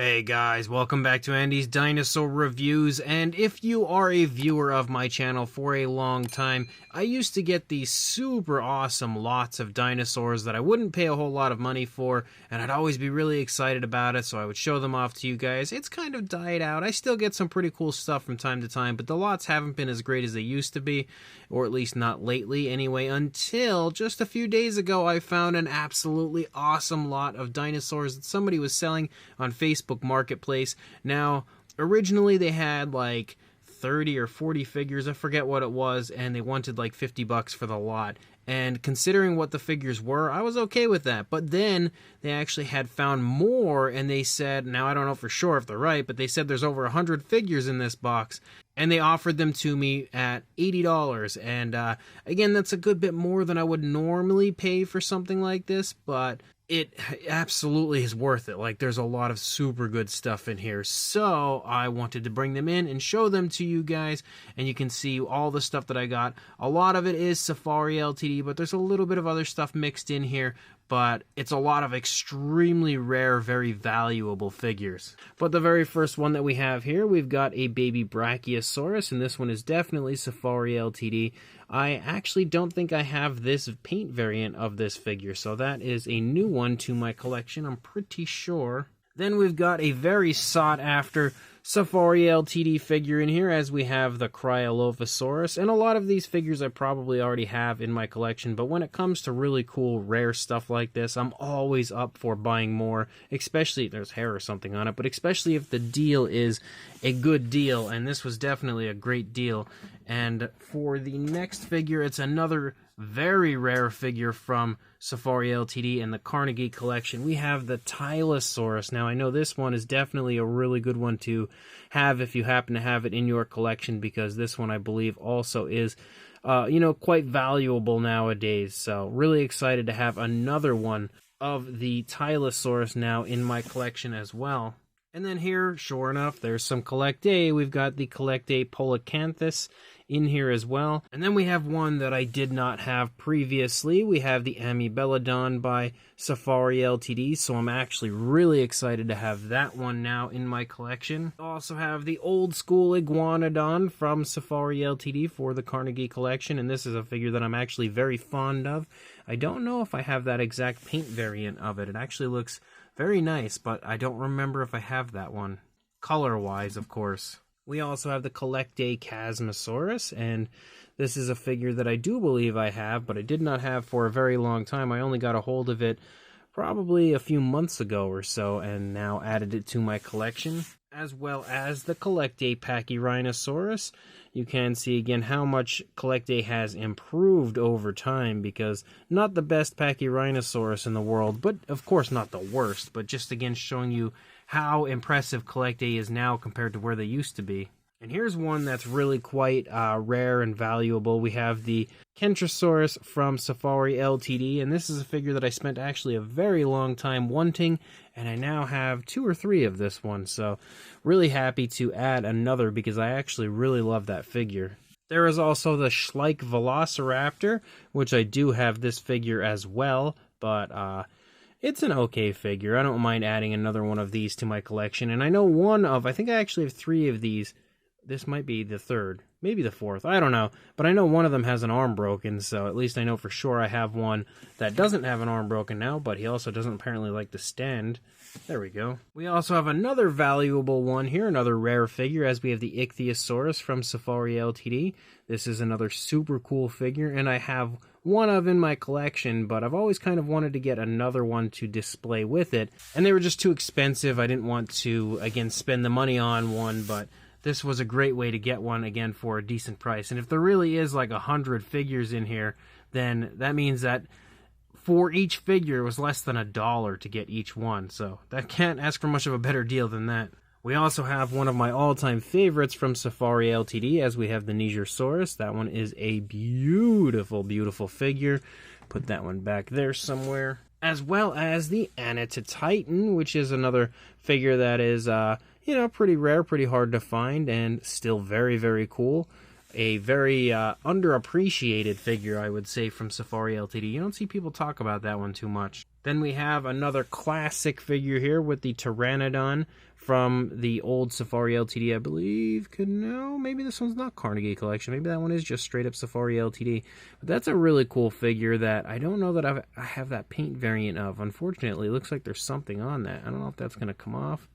Hey guys, welcome back to Andy's Dinosaur Reviews, and if you are a viewer of my channel for a long time, I used to get these super awesome lots of dinosaurs that I wouldn't pay a whole lot of money for, and I'd always be really excited about it, so I would show them off to you guys. It's kind of died out. I still get some pretty cool stuff from time to time, but the lots haven't been as great as they used to be, or at least not lately anyway, until just a few days ago I found an absolutely awesome lot of dinosaurs that somebody was selling on Facebook Marketplace. Now, originally they had like 30 or 40 figures, I forget what it was, and they wanted like 50 bucks for the lot. And considering what the figures were, I was okay with that. But then they actually had found more, and they said, now I don't know for sure if they're right, but they said there's over 100 figures in this box, and they offered them to me at $80. And again, that's a good bit more than I would normally pay for something like this, but it absolutely is worth it. Like, there's a lot of super good stuff in here, so I wanted to bring them in and show them to you guys, and you can see all the stuff that I got. A lot of it is Safari Ltd, but there's a little bit of other stuff mixed in here, but it's a lot of extremely rare, very valuable figures. But the very first one that we have here, we've got a baby Brachiosaurus, and this one is definitely Safari Ltd. I actually don't think I have this paint variant of this figure, so that is a new one to my collection, I'm pretty sure. Then we've got a very sought-after Safari Ltd figure in here, as we have the Cryolophosaurus, and a lot of these figures I probably already have in my collection, but when it comes to really cool, rare stuff like this, I'm always up for buying more, especially if there's hair or something on it, but especially if the deal is a good deal, and this was definitely a great deal. And for the next figure, it's another very rare figure from Safari Ltd. and the Carnegie collection. We have the Tylosaurus. Now, I know this one is definitely a really good one to have if you happen to have it in your collection, because this one, I believe, also is, quite valuable nowadays. So, really excited to have another one of the Tylosaurus now in my collection as well. And then here, sure enough, there's some Collect A. We've got the Collect A Polacanthus in here as well. And then we have one that I did not have previously. We have the Amebelodon by Safari Ltd, so I'm actually really excited to have that one now in my collection. I also have the old school Iguanodon from Safari Ltd for the Carnegie collection, and this is a figure that I'm actually very fond of. I don't know if I have that exact paint variant of it. It actually looks very nice, but I don't remember if I have that one. Color-wise, of course. We also have the Collect A Chasmosaurus, and this is a figure that I do believe I have, but I did not have for a very long time. I only got a hold of it probably a few months ago or so, and now added it to my collection. As well as the Collect A Pachyrhinosaurus. You can see again how much Collect A has improved over time, because not the best Pachyrhinosaurus in the world, but of course not the worst, but just again showing you how impressive Collect A is now compared to where they used to be. And here's one that's really quite rare and valuable. We have the Kentrosaurus from Safari Ltd, and this is a figure that I spent actually a very long time wanting, and I now have 2 or 3 of this one, so really happy to add another because I actually really love that figure. There is also the Schleich Velociraptor, which I do have this figure as well, but it's an okay figure. I don't mind adding another one of these to my collection, and I know I think I actually have 3 of these. This might be the 3rd, maybe the 4th, I don't know. But I know one of them has an arm broken, so at least I know for sure I have one that doesn't have an arm broken now, but he also doesn't apparently like to stand. There we go. We also have another valuable one here, another rare figure, as we have the Ichthyosaurus from Safari Ltd. This is another super cool figure, and I have one of in my collection, but I've always kind of wanted to get another one to display with it, and they were just too expensive. I didn't want to, again, spend the money on one, but this was a great way to get one, again, for a decent price. And if there really is like 100 figures in here, then that means that for each figure, it was less than $1 to get each one. So that can't ask for much of a better deal than that. We also have one of my all-time favorites from Safari Ltd, as we have the Nigersaurus. That one is a beautiful, beautiful figure. Put that one back there somewhere. As well as the Anatotitan, which is another figure that is, pretty rare, pretty hard to find, and still very, very cool. a very underappreciated figure, I would say, from Safari Ltd. You don't see people talk about that one too much. Then we have another classic figure here with the Pteranodon from the old Safari Ltd, I believe. No, maybe this one's not Carnegie Collection. Maybe that one is just straight up Safari Ltd. But that's a really cool figure that I don't know that I have that paint variant of. Unfortunately, it looks like there's something on that. I don't know if that's going to come off.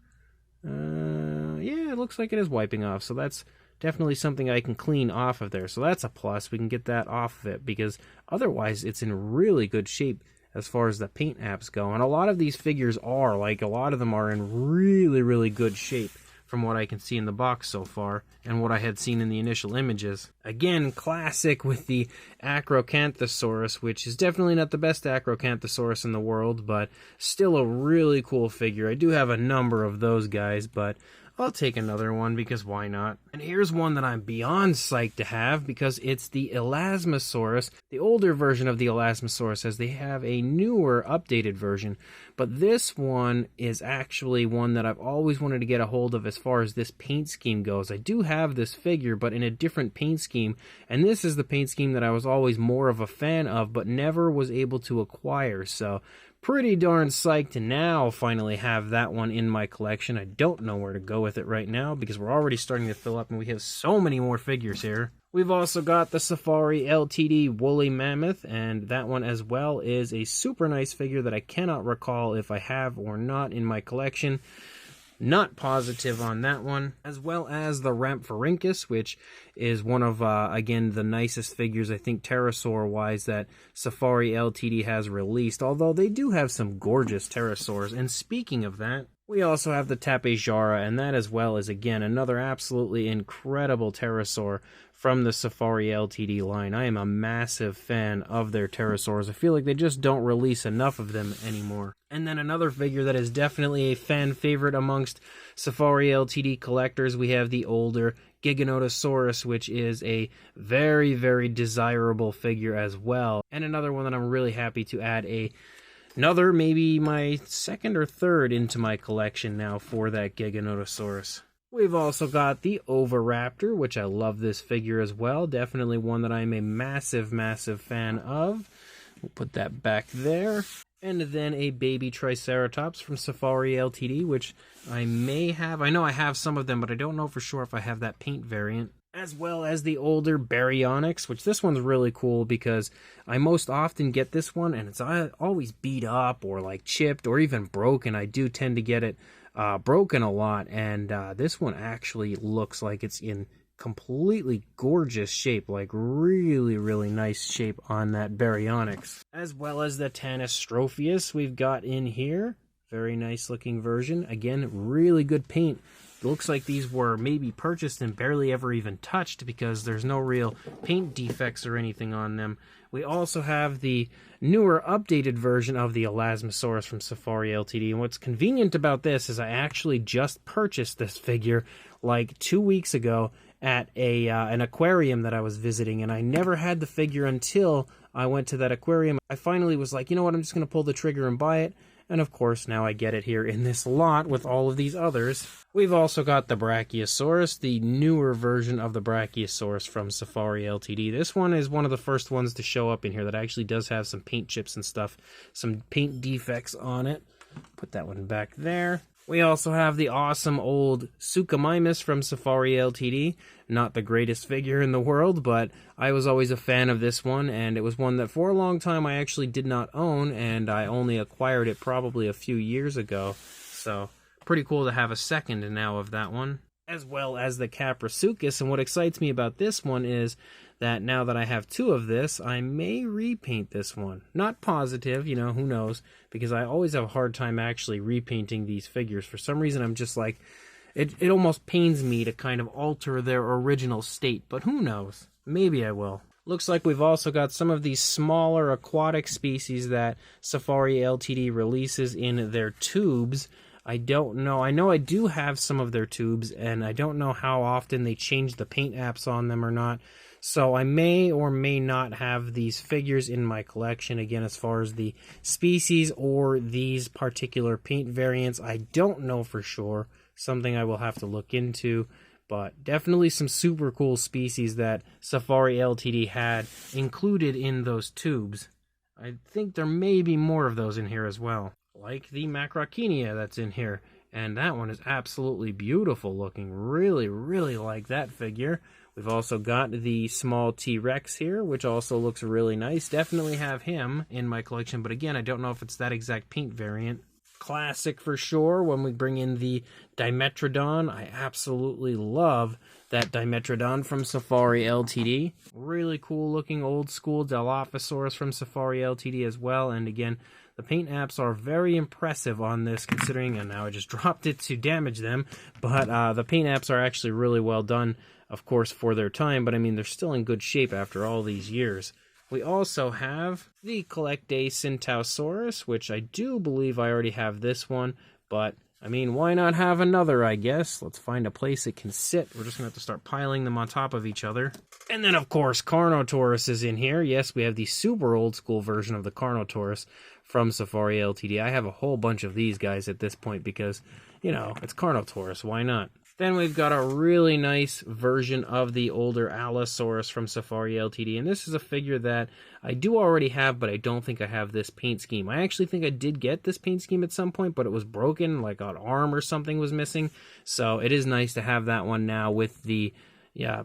Yeah, it looks like it is wiping off. So that's definitely something I can clean off of there. So that's a plus. We can get that off of it because otherwise it's in really good shape as far as the paint apps go. And a lot of these figures are, like, a lot of them are in really, really good shape from what I can see in the box so far and what I had seen in the initial images. Again, classic with the Acrocanthosaurus, which is definitely not the best Acrocanthosaurus in the world, but still a really cool figure. I do have a number of those guys, but I'll take another one because why not? And here's one that I'm beyond psyched to have because it's the Elasmosaurus, the older version of the Elasmosaurus, as they have a newer, updated version. But this one is actually one that I've always wanted to get a hold of as far as this paint scheme goes. I do have this figure, but in a different paint scheme, and this is the paint scheme that I was always more of a fan of, but never was able to acquire. So pretty darn psyched to now finally have that one in my collection. I don't know where to go with it right now because we're already starting to fill up and we have so many more figures here. We've also got the Safari Ltd Woolly Mammoth, and that one as well is a super nice figure that I cannot recall if I have or not in my collection. Not positive on that one, as well as the Rhamphorhynchus, which is one of, again, the nicest figures, I think, pterosaur-wise, that Safari Ltd has released, although they do have some gorgeous pterosaurs. And speaking of that, we also have the Tapejara, and that as well is, again, another absolutely incredible pterosaur from the Safari Ltd line. I am a massive fan of their pterosaurs. I feel like they just don't release enough of them anymore. And then another figure that is definitely a fan favorite amongst Safari Ltd collectors, we have the older Giganotosaurus, which is a very, very desirable figure as well. And another one that I'm really happy to add another, maybe my second or third into my collection now for that Giganotosaurus. We've also got the Oviraptor, which I love this figure as well. Definitely one that I'm a massive, massive fan of. We'll put that back there. And then a baby Triceratops from Safari Ltd, which I may have. I know I have some of them, but I don't know for sure if I have that paint variant. As well as the older Baryonyx, which this one's really cool because I most often get this one and it's always beat up or like chipped or even broken. I do tend to get it broken a lot, and this one actually looks like it's in completely gorgeous shape, like really, really nice shape on that Baryonyx. As well as the Tanystropheus we've got in here. Very nice looking version. Again, really good paint. It looks like these were maybe purchased and barely ever even touched because there's no real paint defects or anything on them. We also have the newer, updated version of the Elasmosaurus from Safari Ltd. And what's convenient about this is I actually just purchased this figure like 2 weeks ago at an aquarium that I was visiting, and I never had the figure until I went to that aquarium. I finally was like, you know what, I'm just going to pull the trigger and buy it. And of course, now I get it here in this lot with all of these others. We've also got the Brachiosaurus, the newer version of the Brachiosaurus from Safari Ltd. This one is one of the first ones to show up in here that actually does have some paint chips and stuff, some paint defects on it. Put that one back there. We also have the awesome old Suchomimus from Safari Ltd. Not the greatest figure in the world, but I was always a fan of this one, and it was one that for a long time I actually did not own, and I only acquired it probably a few years ago. So, pretty cool to have a second now of that one. As well as the Caprasuchus, and what excites me about this one is that now that I have two of this, I may repaint this one. Not positive, you know, who knows, because I always have a hard time actually repainting these figures. For some reason, I'm just like, it almost pains me to kind of alter their original state, but who knows? Maybe I will. Looks like we've also got some of these smaller aquatic species that Safari Ltd releases in their tubes. I don't know. I know I do have some of their tubes, and I don't know how often they change the paint apps on them or not. So I may or may not have these figures in my collection. Again, as far as the species or these particular paint variants, I don't know for sure. Something I will have to look into. But definitely some super cool species that Safari Ltd had included in those tubes. I think there may be more of those in here as well, like the Macrauchenia that's in here. And that one is absolutely beautiful looking. Really, really like that figure. We've also got the small T-Rex here, which also looks really nice. Definitely have him in my collection, but again, I don't know if it's that exact paint variant. Classic for sure when we bring in the Dimetrodon. I absolutely love that Dimetrodon from Safari Ltd. Really cool looking old school Dilophosaurus from Safari Ltd as well. And again, the paint apps are very impressive on this, considering, and now I just dropped it to damage them, but the paint apps are actually really well done, of course, for their time, but I mean, they're still in good shape after all these years. We also have the Collectae Centaurosaurus, which I do believe I already have this one, but I mean, why not have another, I guess? Let's find a place it can sit. We're just going to have to start piling them on top of each other. And then, of course, Carnotaurus is in here. Yes, we have the super old school version of the Carnotaurus from Safari Ltd. I have a whole bunch of these guys at this point because, you know, it's Carnotaurus. Why not? Then we've got a really nice version of the older Allosaurus from Safari Ltd. And this is a figure that I do already have, but I don't think I have this paint scheme. I actually think I did get this paint scheme at some point, but it was broken, like an arm or something was missing. So it is nice to have that one now with the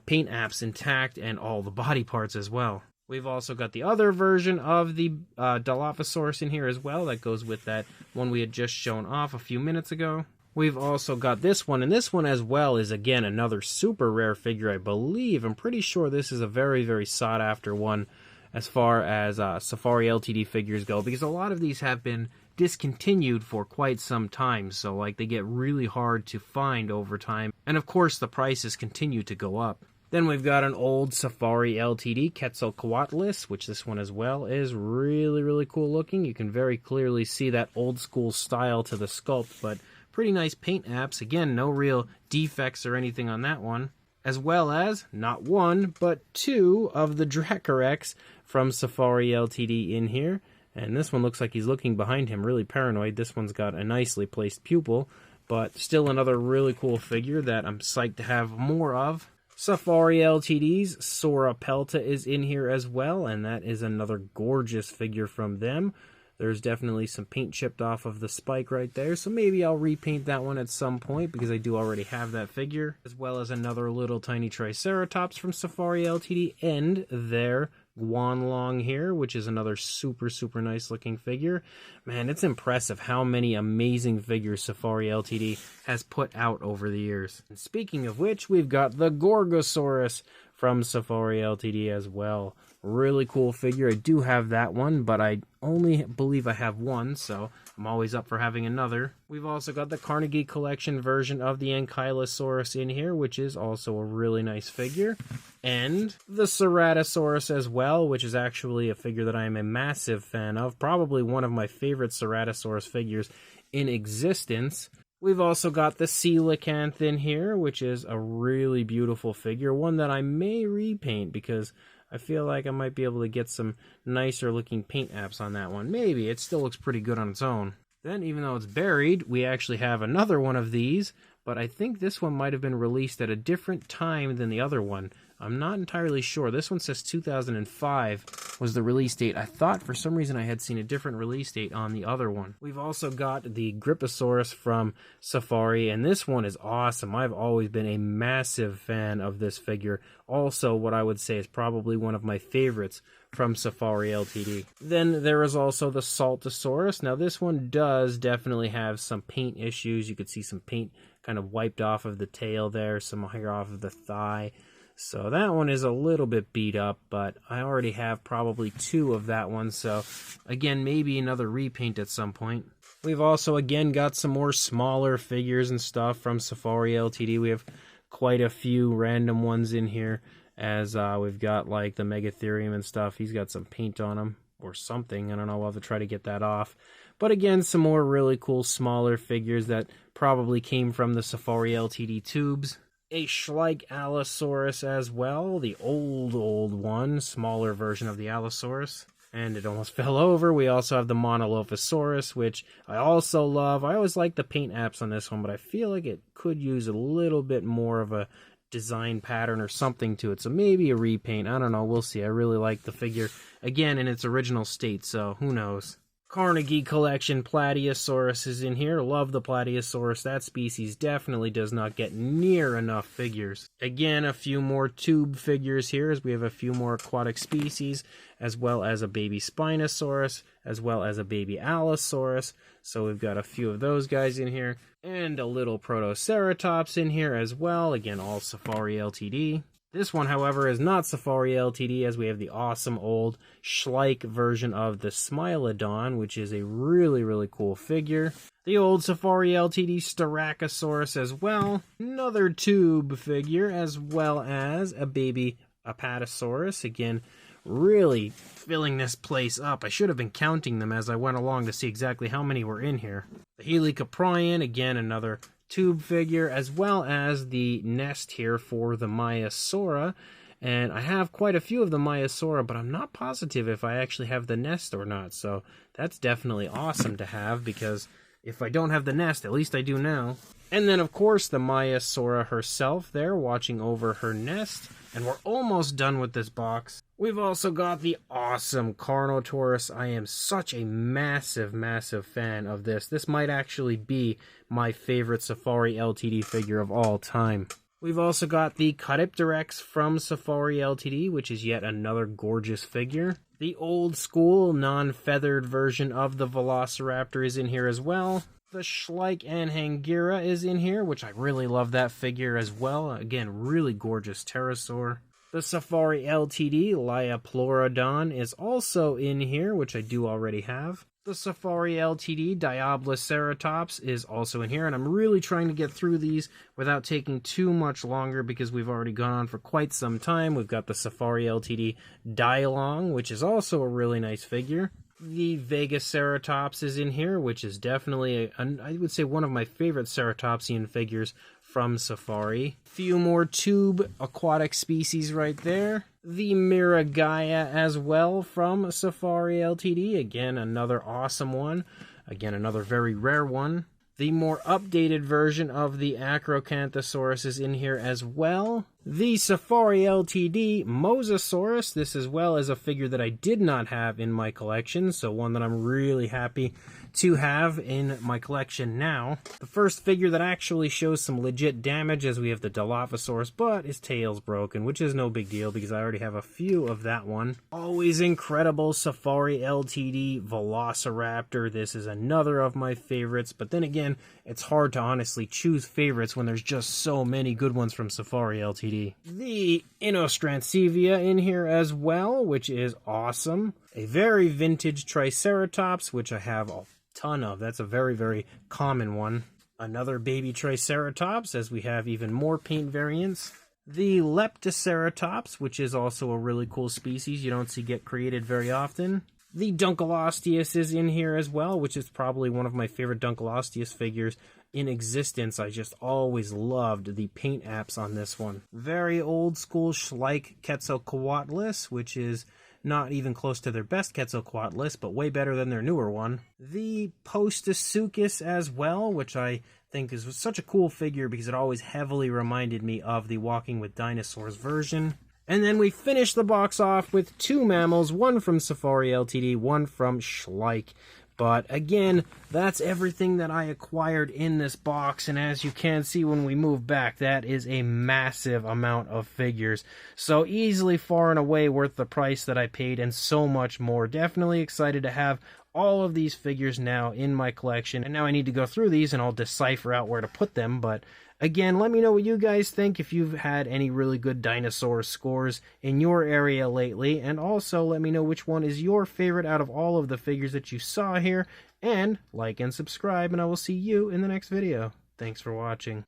paint apps intact and all the body parts as well. We've also got the other version of the Dilophosaurus in here as well. That goes with that one we had just shown off a few minutes ago. We've also got this one, and this one as well is, again, another super rare figure, I believe. I'm pretty sure this is a very, very sought-after one as far as Safari Ltd figures go, because a lot of these have been discontinued for quite some time, so like they get really hard to find over time. And of course, the prices continue to go up. Then we've got an old Safari Ltd Quetzalcoatlus, which this one as well is really, really cool looking. You can very clearly see that old school style to the sculpt, but pretty nice paint apps. Again, no real defects or anything on that one. As well as, not one, but two of the Dracorex from Safari Ltd in here. And this one looks like he's looking behind him, really paranoid. This one's got a nicely placed pupil, but still another really cool figure that I'm psyched to have more of. Safari Ltd's Sauropelta is in here as well, and that is another gorgeous figure from them. There's definitely some paint chipped off of the spike right there, so maybe I'll repaint that one at some point because I do already have that figure, as well as another little tiny Triceratops from Safari Ltd, and their Guanlong here, which is another super, super nice looking figure. Man, it's impressive how many amazing figures Safari Ltd has put out over the years. And speaking of which, we've got the Gorgosaurus from Safari Ltd as well. Really cool figure. I do have that one, but I only believe I have one, so I'm always up for having another. We've also got the Carnegie Collection version of the Ankylosaurus in here, which is also a really nice figure. And the Ceratosaurus as well, which is actually a figure that I am a massive fan of. Probably one of my favorite Ceratosaurus figures in existence. We've also got the Coelacanth in here, which is a really beautiful figure. One that I may repaint because I feel like I might be able to get some nicer looking paint apps on that one. Maybe. It still looks pretty good on its own. Then, even though it's buried, we actually have another one of these, but I think this one might have been released at a different time than the other one. I'm not entirely sure. This one says 2005 was the release date. I thought for some reason I had seen a different release date on the other one. We've also got the Griposaurus from Safari, and this one is awesome. I've always been a massive fan of this figure. Also, what I would say is probably one of my favorites from Safari Ltd. Then there is also the Saltosaurus. Now this one does definitely have some paint issues. You could see some paint kind of wiped off of the tail there, some hair off of the thigh. So that one is a little bit beat up, but I already have probably two of that one. So again, maybe another repaint at some point. We've also again got some more smaller figures and stuff from Safari Ltd. We have quite a few random ones in here, as we've got like the Megatherium and stuff. He's got some paint on him or something. I don't know. We'll have to try to get that off. But again, some more really cool smaller figures that probably came from the Safari Ltd tubes. A Schleich Allosaurus as well, the old one, smaller version of the Allosaurus. And it almost fell over. We also have the Monolophosaurus, which I also love. I always like the paint apps on this one, but I feel like it could use a little bit more of a design pattern or something to it. So maybe a repaint. I don't know. We'll see. I really like the figure, again, in its original state, so who knows. Carnegie Collection Plateosaurus is in here. Love the Plateosaurus. That species definitely does not get near enough figures. Again, a few more tube figures here, as we have a few more aquatic species, as well as a baby Spinosaurus, as well as a baby Allosaurus. So we've got a few of those guys in here, and a little Protoceratops in here as well. Again, all Safari Ltd. This one, however, is not Safari Ltd, as we have the awesome old Schleich version of the Smilodon, which is a really, really cool figure. The old Safari Ltd Styracosaurus as well. Another tube figure, as well as a baby Apatosaurus. Again, really filling this place up. I should have been counting them as I went along to see exactly how many were in here. The Helicoprion, again, another tube figure, as well as the nest here for the Maiasaura. And I have quite a few of the Maiasaura, but I'm not positive if I actually have the nest or not. So that's definitely awesome to have, because if I don't have the nest, at least I do now. And then, of course, the Maiasaura herself there, watching over her nest. And we're almost done with this box. We've also got the awesome Carnotaurus. I am such a massive, massive fan of this. This might actually be my favorite Safari Ltd figure of all time. We've also got the Caudipteryx from Safari Ltd, which is yet another gorgeous figure. The old school, non-feathered version of the Velociraptor is in here as well. The Schleich Anhanguera is in here, which I really love that figure as well. Again, really gorgeous pterosaur. The Safari Ltd Liaplorodon is also in here, which I do already have. The Safari Ltd Diabloceratops is also in here, and I'm really trying to get through these without taking too much longer, because we've already gone on for quite some time. We've got the Safari Ltd Dialong, which is also a really nice figure. The Vegaceratops is in here, which is definitely, I would say, one of my favorite ceratopsian figures from Safari. Few more tube aquatic species right there. The Miragaia as well from Safari Ltd. Again, another awesome one. Again, another very rare one. The more updated version of the Acrocanthosaurus is in here as well. The Safari Ltd Mosasaurus. This as well is a figure that I did not have in my collection, so one that I'm really happy to have in my collection now. The first figure that actually shows some legit damage, as we have the Dilophosaurus, but his tail's broken, which is no big deal because I already have a few of that one. Always incredible Safari Ltd Velociraptor. This is another of my favorites, but then again, it's hard to honestly choose favorites when there's just so many good ones from Safari Ltd. The Inostrancevia in here as well, which is awesome. A very vintage Triceratops, which I have a ton of. That's a very, very common one. Another baby Triceratops, as we have even more paint variants. The Leptoceratops, which is also a really cool species you don't see get created very often. The Dunkleosteus is in here as well, which is probably one of my favorite Dunkleosteus figures in existence. I just always loved the paint apps on this one. Very old school Schleich Quetzalcoatlus, which is not even close to their best Quetzalcoatlus, but way better than their newer one. The Postosuchus as well, which I think is such a cool figure because it always heavily reminded me of the Walking with Dinosaurs version. And then we finish the box off with two mammals, one from Safari Ltd, one from Schleich. But again, that's everything that I acquired in this box, and as you can see when we move back, that is a massive amount of figures. So easily far and away worth the price that I paid, and so much more. Definitely excited to have all of these figures now in my collection, and now I need to go through these and I'll decipher out where to put them. But again, let me know what you guys think, if you've had any really good dinosaur scores in your area lately, and also let me know which one is your favorite out of all of the figures that you saw here, and like and subscribe, and I will see you in the next video. Thanks for watching.